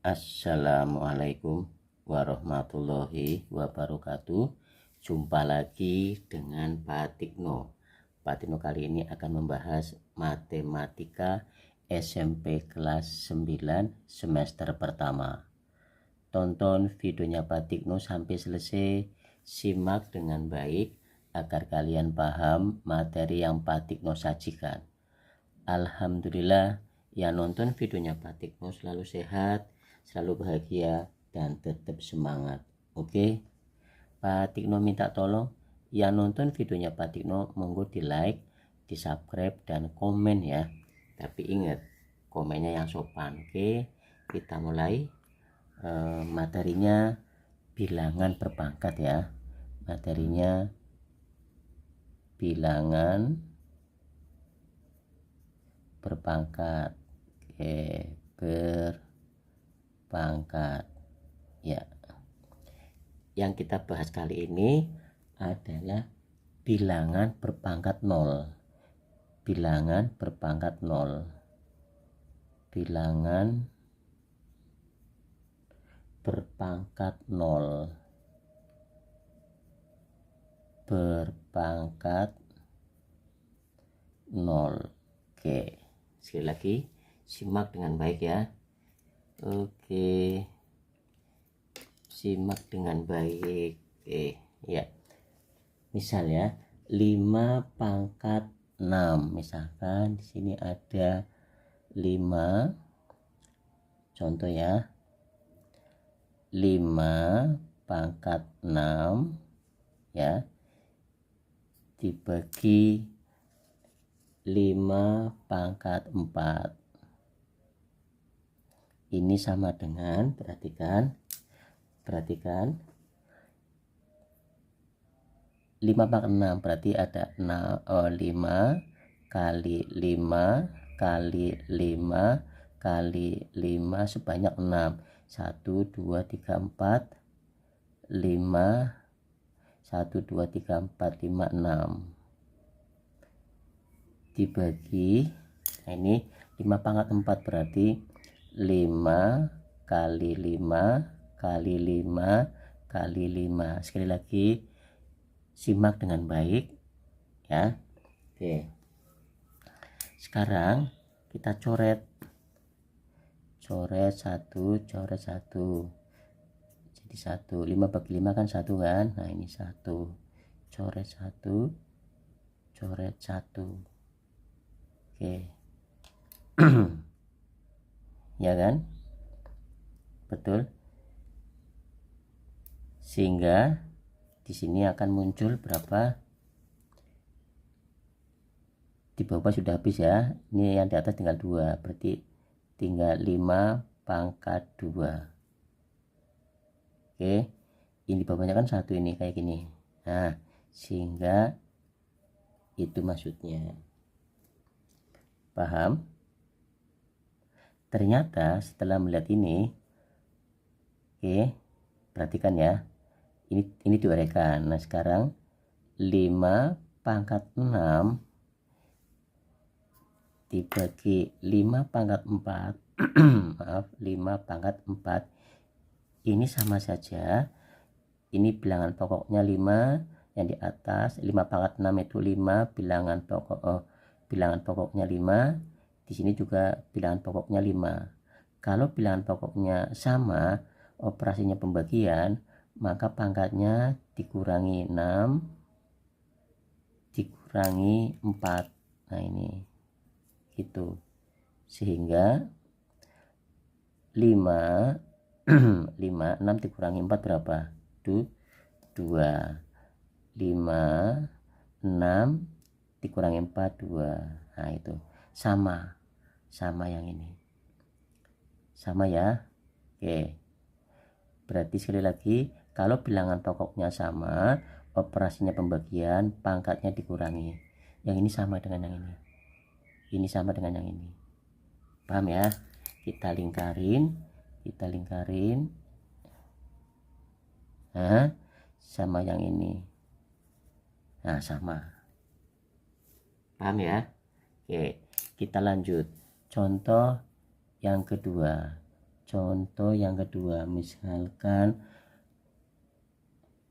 Assalamualaikum warahmatullahi wabarakatuh. Jumpa lagi dengan Pak Tikno. Pak Tikno kali ini akan membahas matematika SMP kelas 9 semester pertama. Tonton videonya Pak Tikno sampai selesai, simak dengan baik agar kalian paham materi yang Pak Tikno sajikan. Alhamdulillah, yang nonton videonya Pak Tikno selalu sehat, selalu bahagia, dan tetap semangat. Oke, Pak Tikno minta tolong yang nonton videonya Pak Tikno monggo di like, di subscribe, dan komen ya. Tapi ingat, komennya yang sopan. Oke, kita mulai. Materinya bilangan berpangkat ya. Materinya bilangan berpangkat. Oke, berpangkat ya. Yang kita bahas kali ini adalah bilangan berpangkat 0. Bilangan berpangkat 0. Bilangan berpangkat 0. Berpangkat 0. Oke, sekali lagi simak dengan baik ya. Oke, simak dengan baik. Oke ya, misal ya 5 pangkat 6. Misalkan di sini ada 5, contoh ya, 5 pangkat 6 ya dibagi 5 pangkat 4. Ini sama dengan, perhatikan 5 pangkat 6 berarti ada 5 kali 5 kali 5 kali 5 sebanyak 6. 1 2 3 4 5 1 2 3 4 5 6 dibagi, nah ini 5 pangkat 4 berarti 5 kali 5 kali 5 kali 5. Sekali lagi simak dengan baik ya. Oke, sekarang kita coret 1, coret 1. Jadi 1, 5 bagi 5 kan 1 kan. Nah ini 1, coret 1, coret 1. Oke. Ya kan, betul. Sehingga di sini akan muncul berapa? Di bawah sudah habis ya. Ini yang di atas tinggal 2, berarti tinggal 5 pangkat 2. Oke, ini bawahnya kan 1, ini kayak gini. Nah, sehingga itu maksudnya. Paham? Ternyata setelah melihat ini, oke, perhatikan ya. Ini diuraikan. Nah, sekarang 5 pangkat 6 dibagi 5 pangkat 4 maaf, 5 pangkat 4 ini sama saja. Ini bilangan pokoknya 5, yang di atas 5 pangkat 6 itu 5, bilangan pokoknya 5. Di sini juga bilangan pokoknya 5. Kalau bilangan pokoknya sama, operasinya pembagian, maka pangkatnya dikurangi 6 dikurangi 4. Nah ini gitu, sehingga 5 6 dikurangi 4 berapa? 2. 5 6 dikurangi 4 2. Nah itu sama yang ini, sama ya. Oke, berarti sekali lagi, kalau bilangan pokoknya sama, operasinya pembagian, pangkatnya dikurangi. Yang ini sama dengan yang ini sama dengan yang ini. Paham ya? Kita lingkarin. Nah, sama yang ini. Nah, sama. Paham ya? Oke, kita lanjut. Contoh yang kedua. Contoh yang kedua, misalkan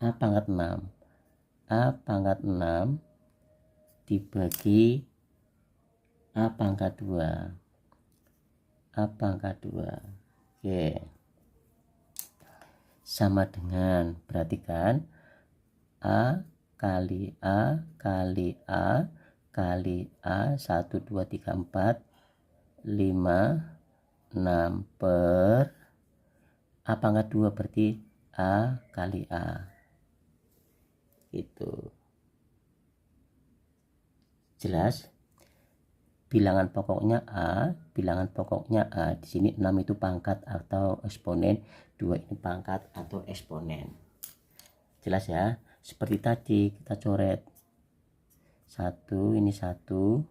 A pangkat 6. A pangkat 6 dibagi A pangkat 2. A pangkat 2. Oke. Sama dengan, perhatikan, A kali A kali A kali A 1, 2, 3, 4, 5, 6 per A pangkat 2 berarti A kali A. Itu jelas? Bilangan pokoknya A, di sini 6 itu pangkat atau eksponen, 2 ini pangkat atau eksponen. Jelas ya? Seperti tadi kita coret. 1 ini 1,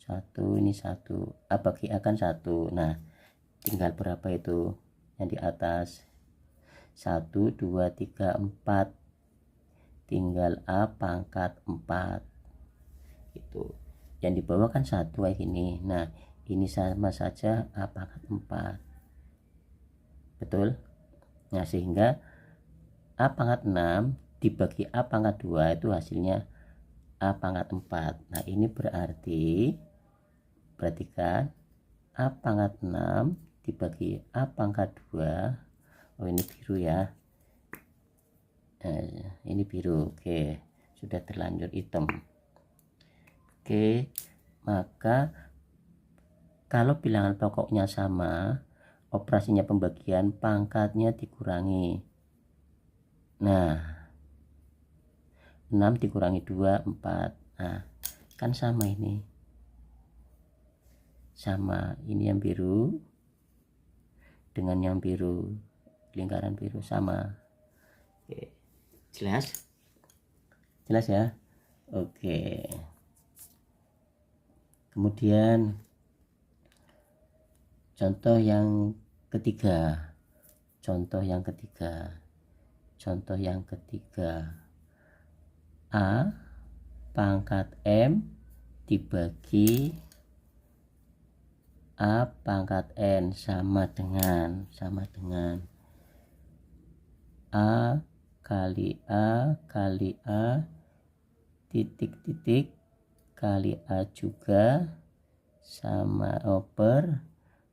1 ini 1. A bagi A kan 1. Nah, tinggal berapa itu yang di atas? 1, 2, 3, 4. Tinggal A pangkat 4. Gitu. Yang di bawah kan 1 kayak gini. Nah, ini sama saja A pangkat 4. Betul? Nah, sehingga A pangkat 6 dibagi A pangkat 2 itu hasilnya A pangkat 4. Nah, ini berarti, perhatikan, A pangkat 6 dibagi A pangkat 2. Oh, ini biru ya. Ini biru. Oke, sudah terlanjur hitam. Oke, maka kalau bilangan pokoknya sama, operasinya pembagian pangkatnya dikurangi. Nah, 6 dikurangi 2, 4. Nah, kan sama ini. Sama, ini yang biru dengan yang biru, lingkaran biru sama. Oke, jelas? Jelas ya? Oke. Kemudian contoh yang ketiga. A pangkat M dibagi A pangkat N sama dengan A kali A kali A titik kali A juga sama per,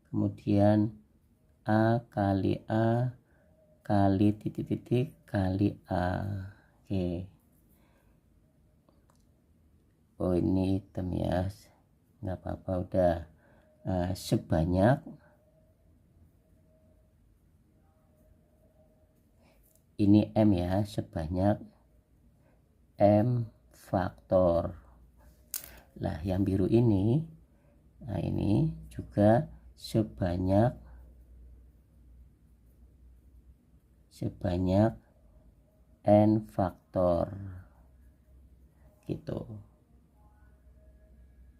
kemudian A kali A kali titik kali A. Oke. Oh, ini hitam ya, nggak apa-apa, udah. Sebanyak ini M ya, sebanyak M faktor. Lah, yang biru ini, nah ini juga sebanyak N faktor. Gitu.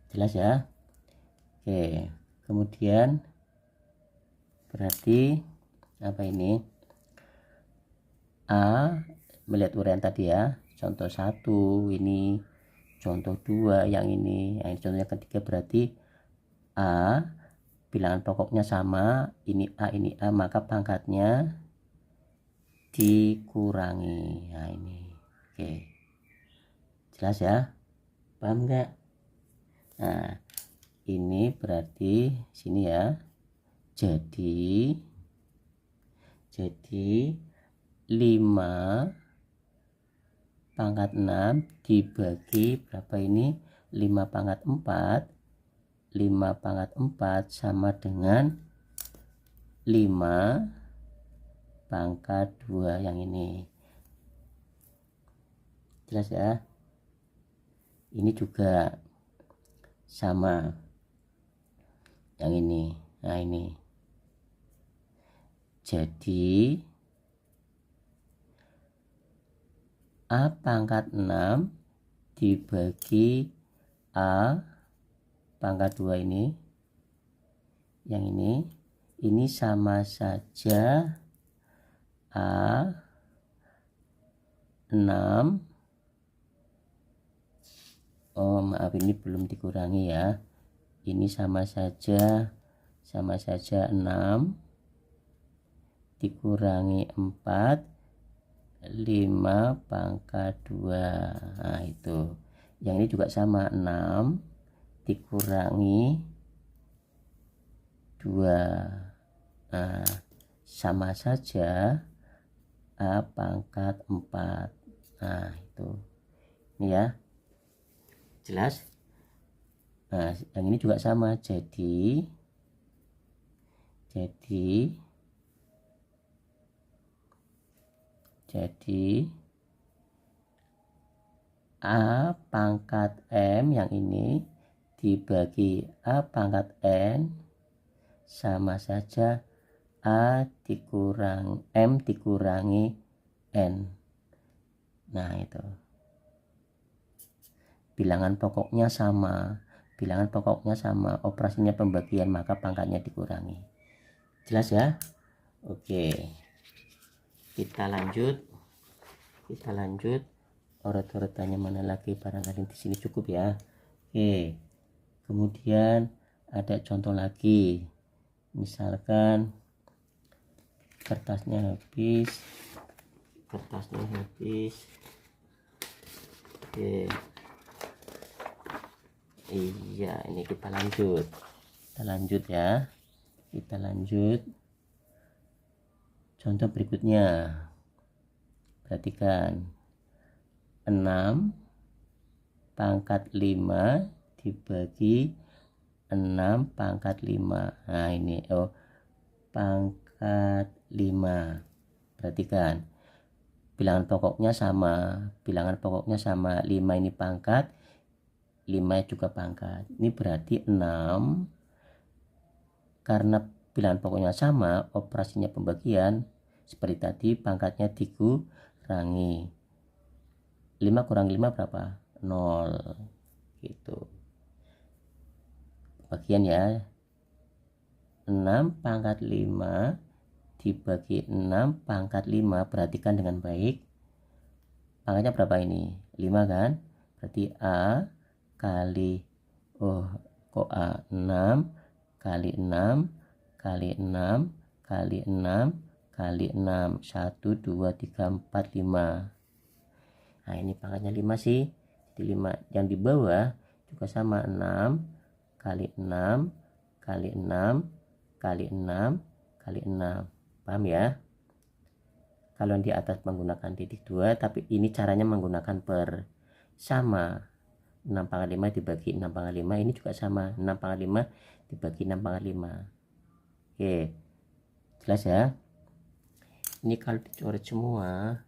Jelas ya? Oke, kemudian berarti apa ini? A, melihat uraian tadi ya, contoh 1 ini, contoh 2 yang ini, contoh yang ketiga berarti A bilangan pokoknya sama, ini A, maka pangkatnya dikurangi. Nah, ini. Oke. Jelas ya? Paham nggak? Nah, ini berarti sini ya. Jadi 5 pangkat 6 dibagi berapa ini? 5 pangkat 4. 5 pangkat 4 sama dengan 5 pangkat 2 yang ini. Jelas ya? Ini juga sama yang ini. Nah, ini. Jadi A pangkat 6 dibagi A pangkat 2 ini, yang ini sama saja A 6. Oh, maaf, ini belum dikurangi ya. Ini sama saja 6 dikurangi 4, 5 pangkat 2. Nah itu. Yang ini juga sama, 6 dikurangi 2. Nah, sama saja A pangkat 4. Nah itu. Ini ya. Jelas? Nah, yang ini juga sama. Jadi A pangkat M yang ini dibagi A pangkat N sama saja A dikurang M dikurangi N. Nah itu. Bilangan pokoknya sama, operasinya pembagian, maka pangkatnya dikurangi. Jelas ya? Oke. Kita lanjut. Urutannya mana lagi, barangkali di sini cukup ya. Oke. Kemudian ada contoh lagi. Misalkan kertasnya habis. Oke. Iya, ini kita lanjut ya. Kita lanjut. Contoh berikutnya. Perhatikan. 6 pangkat 5 dibagi 6 pangkat 5. Nah ini pangkat 5. Perhatikan. Bilangan pokoknya sama. 5 ini pangkat, 5 juga pangkat. Ini berarti 6. Karena bilangan pokoknya sama, operasinya pembagian seperti tadi, pangkatnya dikurangi. 5 kurang 5 berapa? 0 gitu. Bagian ya. 6 pangkat 5 dibagi 6 pangkat 5. Perhatikan dengan baik. Pangkatnya berapa ini? 5 kan? Berarti A kali 6 kali 6 kali 6 kali 6 kali 6. 1, 2, 3, 4, 5. Nah ini pangkatnya 5 sih. Jadi 5 yang di bawah juga sama, 6 kali 6 kali 6 kali 6 kali 6. Paham ya? Kalau yang di atas menggunakan titik 2, tapi ini caranya menggunakan per sama. 6 pangkat 5 dibagi 6 pangkat 5, ini juga sama, 6 pangkat 5 dibagi 6 pangkat 5. Oke, jelas ya? Ini kalau dicoret semua,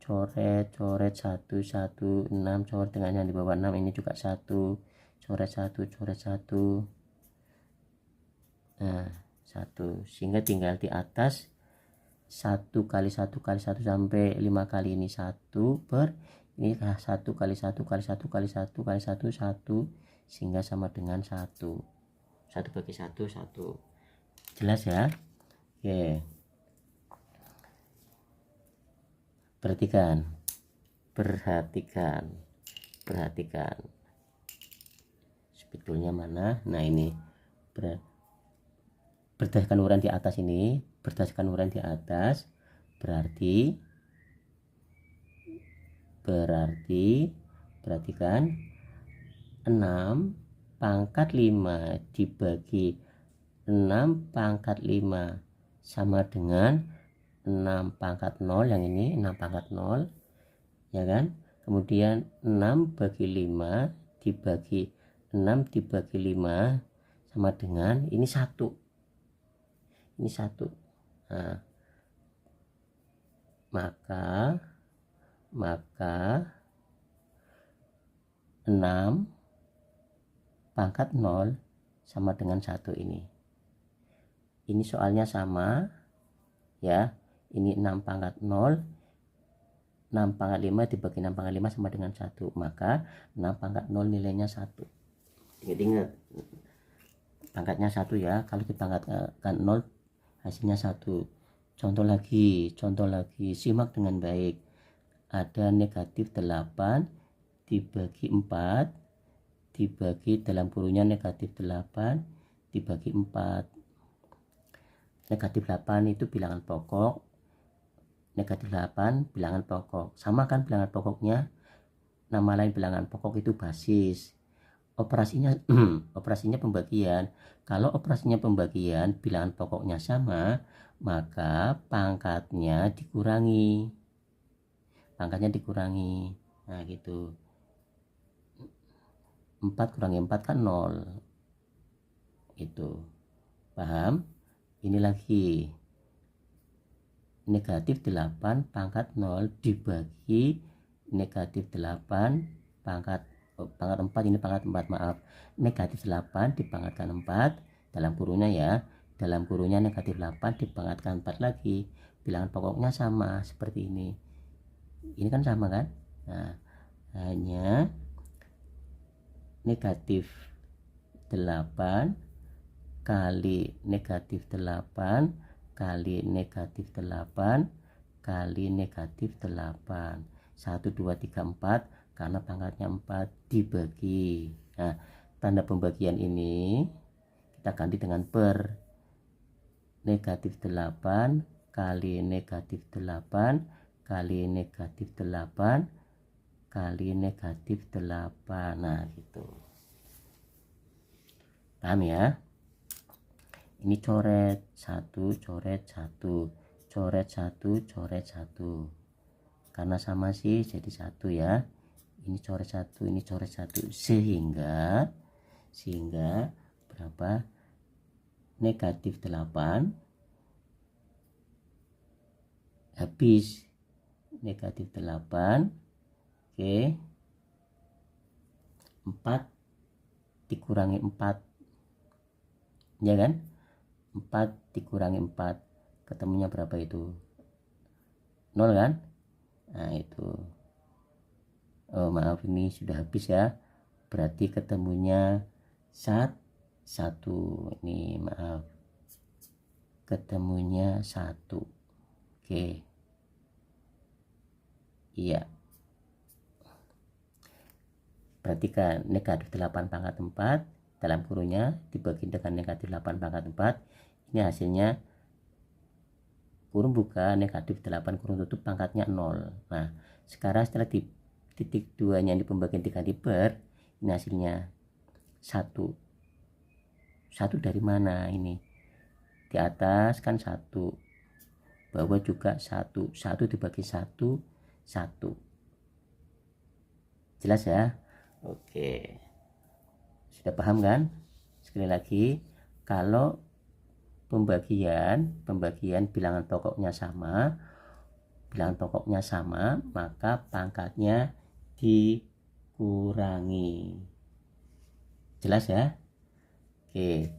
coret 1, 1, 6, coret dengan yang di bawah 6, ini juga 1, coret 1. Nah 1, sehingga tinggal di atas 1 kali 1 kali 1 sampai 5 kali ini 1 per ini 1 kali 1 kali 1 kali 1 kali 1 1, sehingga sama dengan 1 bagi 1 1. Jelas ya? Oke. Perhatikan. Sebetulnya mana? Nah ini berdasarkan uraian di atas ini, berarti perhatikan, 6 pangkat 5 dibagi 6 pangkat 5 sama dengan 6 pangkat 0, yang ini 6 pangkat 0 ya kan. Kemudian 6 bagi 5 dibagi 6 dibagi 5 sama dengan ini 1. Nah, maka 6 pangkat 0 sama dengan 1 ini. Ini soalnya sama ya. Ini 6 pangkat 0, 6 pangkat 5 dibagi 6 pangkat 5 sama dengan 1. Maka 6 pangkat 0 nilainya 1. Ingat pangkatnya 1 ya. Kalau dipangkatkan 0 hasilnya 1. Contoh lagi, simak dengan baik. Ada negatif 8 dibagi 4 dibagi dalam kurungnya negatif 8 dibagi 4. negatif 8 itu bilangan pokok, negatif 8 bilangan pokok. Sama kan bilangan pokoknya, nama lain bilangan pokok itu basis. Operasinya operasinya pembagian. Kalau operasinya pembagian bilangan pokoknya sama, maka pangkatnya dikurangi. Nah gitu. 4 kurangi 4 kan 0. Itu. Paham? Ini lagi. Negatif 8 pangkat 0 dibagi negatif 8 pangkat 4, ini pangkat 4, maaf. Negatif 8 dipangkatkan 4 dalam kurungnya ya. Dalam kurungnya negatif 8 dipangkatkan 4 lagi. Bilangan pokoknya sama seperti ini. Ini kan sama kan? Nah, hanya negatif 8 kali negatif 8 kali negatif 8 kali negatif 8. 1, 2, 3, 4 karena pangkatnya 4 dibagi. Nah, tanda pembagian ini kita ganti dengan per. Negatif 8 kali negatif 8 kali negatif 8 kali negatif 8. Nah gitu, paham ya? Ini coret 1, coret 1, coret 1, coret 1, karena sama sih jadi 1 ya. Ini coret 1, ini coret 1, sehingga berapa? Negatif 8 habis. Negatif 8, oke, 4 dikurangi 4 ya kan, 4 dikurangi 4 ketemunya berapa itu? 0 kan? Nah itu, oh maaf, ini sudah habis ya, berarti ketemunya 1. Ini maaf, ketemunya 1. Oke, iya, perhatikan negatif 8 pangkat 4 dalam kurungnya dibagi dengan negatif 8 pangkat 4. Ini hasilnya kurung buka, negatif 8 kurung tutup, pangkatnya 0. Nah sekarang setelah di titik 2 nya di pembagian diganti per, ini hasilnya 1. Dari mana ini? Di atas kan 1, bawah juga 1. 1 dibagi 1, 1. Jelas ya? Oke, sudah paham kan? Sekali lagi, kalau pembagian bilangan pokoknya sama, maka pangkatnya dikurangi. Jelas ya? Oke,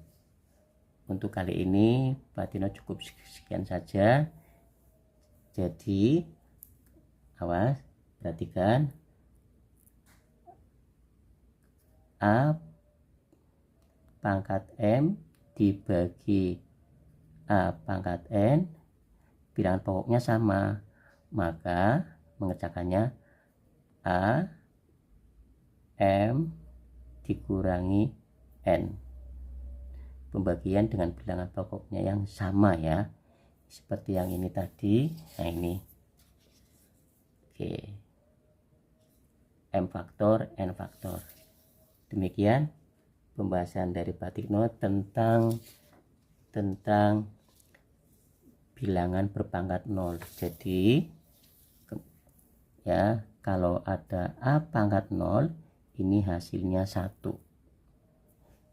untuk kali ini Pak Tino cukup sekian saja. Jadi awas, perhatikan, A pangkat M dibagi A pangkat N, bilangan pokoknya sama, maka mengerjakannya A M dikurangi N. Pembagian dengan bilangan pokoknya yang sama ya, seperti yang ini tadi. Nah ini, oke, M faktor N faktor. Demikian pembahasan dari Pak Tikno tentang bilangan berpangkat 0. Jadi ya, kalau ada A pangkat 0, ini hasilnya 1.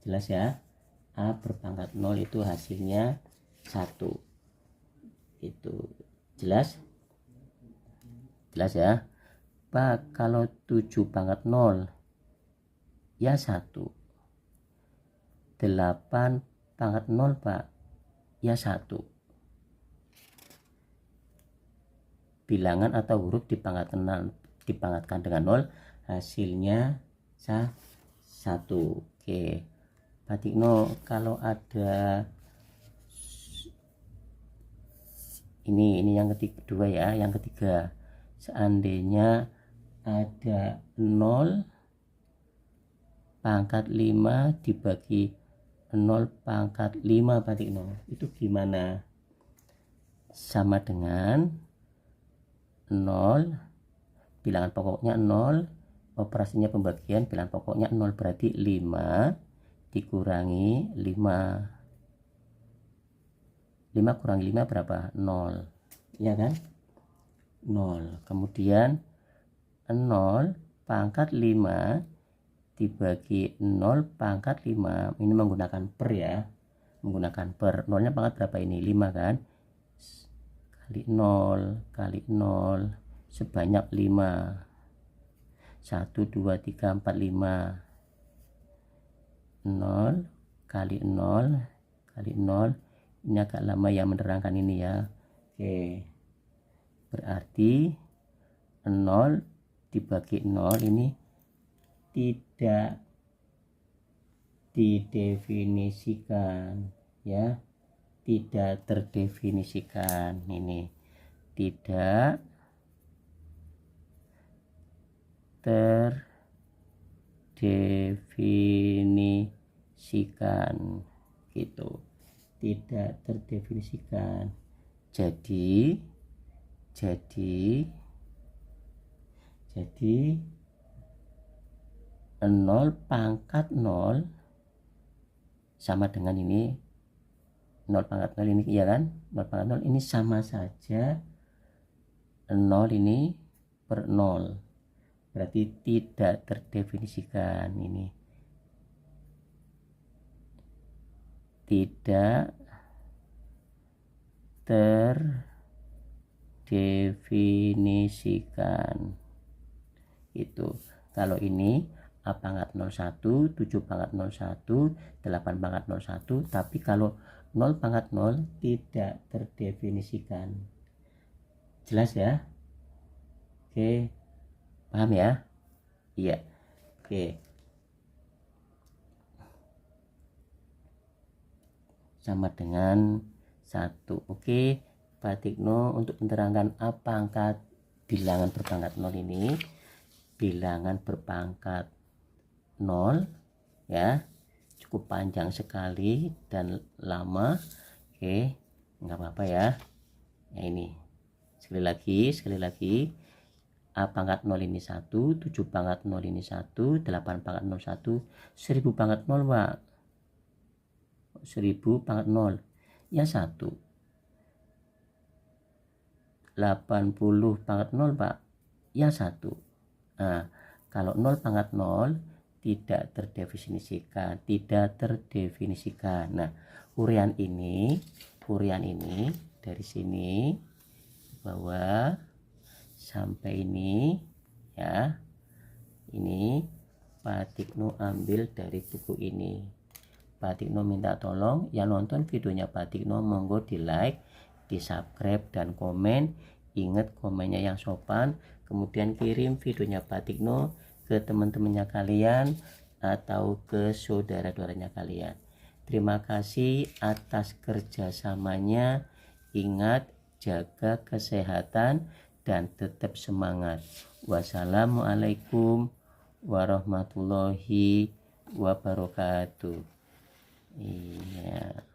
Jelas ya? A berpangkat 0 itu hasilnya 1. Itu jelas? Jelas ya? Pak, kalau 7 pangkat 0 ya 1. 8 pangkat 0 Pak, ya 1. Bilangan atau huruf dipangkatkan dengan 0, hasilnya 1. Oke Pak Tikno, kalau ada ini yang kedua ya, yang ketiga, seandainya ada 0 pangkat 5 dibagi 0 pangkat 5 Pak Tikno, itu gimana? sama dengan 0, bilangan pokoknya 0, operasinya pembagian, bilangan pokoknya 0, berarti 5 dikurangi 5 kurangi 5 berapa? 0, ya kan? 0. Kemudian 0 pangkat 5 dibagi 0 pangkat 5, ini menggunakan per ya, menggunakan per. 0 nya pangkat berapa ini? 5 kan, kali 0 kali 0 sebanyak 5, 1 2 3 4 5, 0 kali 0 kali 0, ini agak lama ya menerangkan ini ya. Oke, berarti 0 dibagi 0 ini tidak didefinisikan ya, tidak terdefinisikan, ini tidak terdefinisikan gitu, tidak terdefinisikan. Jadi 0 pangkat 0 sama dengan ini 0 pangkat 0 ini, iya kan, 0 pangkat 0 ini sama saja 0 ini per 0, berarti tidak terdefinisikan, ini tidak terdefinisikan itu. Kalau ini A pangkat 01, 7 pangkat 01, 8 pangkat 01, tapi kalau 0 pangkat 0 tidak terdefinisikan. Jelas ya? Oke, paham ya? Iya. Oke, sama dengan 1. Oke, Pak Tikno untuk menerangkan A pangkat bilangan berpangkat 0 ini, bilangan berpangkat 0 ya, cukup panjang sekali dan lama. Oke, nggak apa-apa ya. Nah ini sekali lagi A pangkat 0 ini 1, 7 pangkat 0 ini 1, 8 pangkat 0 1, 1000 pangkat 0 Pak, 1000 pangkat 0 ya 1, 80 pangkat 0 Pak ya 1. Nah, kalau 0 pangkat 0 tidak terdefinisikan. Nah, urian ini dari sini bawah sampai ini ya, ini Pak Tikno ambil dari buku ini. Pak Tikno minta tolong yang nonton videonya Pak Tikno monggo di like, di subscribe dan komen. Ingat komennya yang sopan, kemudian kirim videonya Pak Tikno ke teman-temannya kalian atau ke saudara-saudaranya kalian. Terima kasih atas kerjasamanya. Ingat, jaga kesehatan dan tetap semangat. Wassalamualaikum warahmatullahi wabarakatuh. Iya.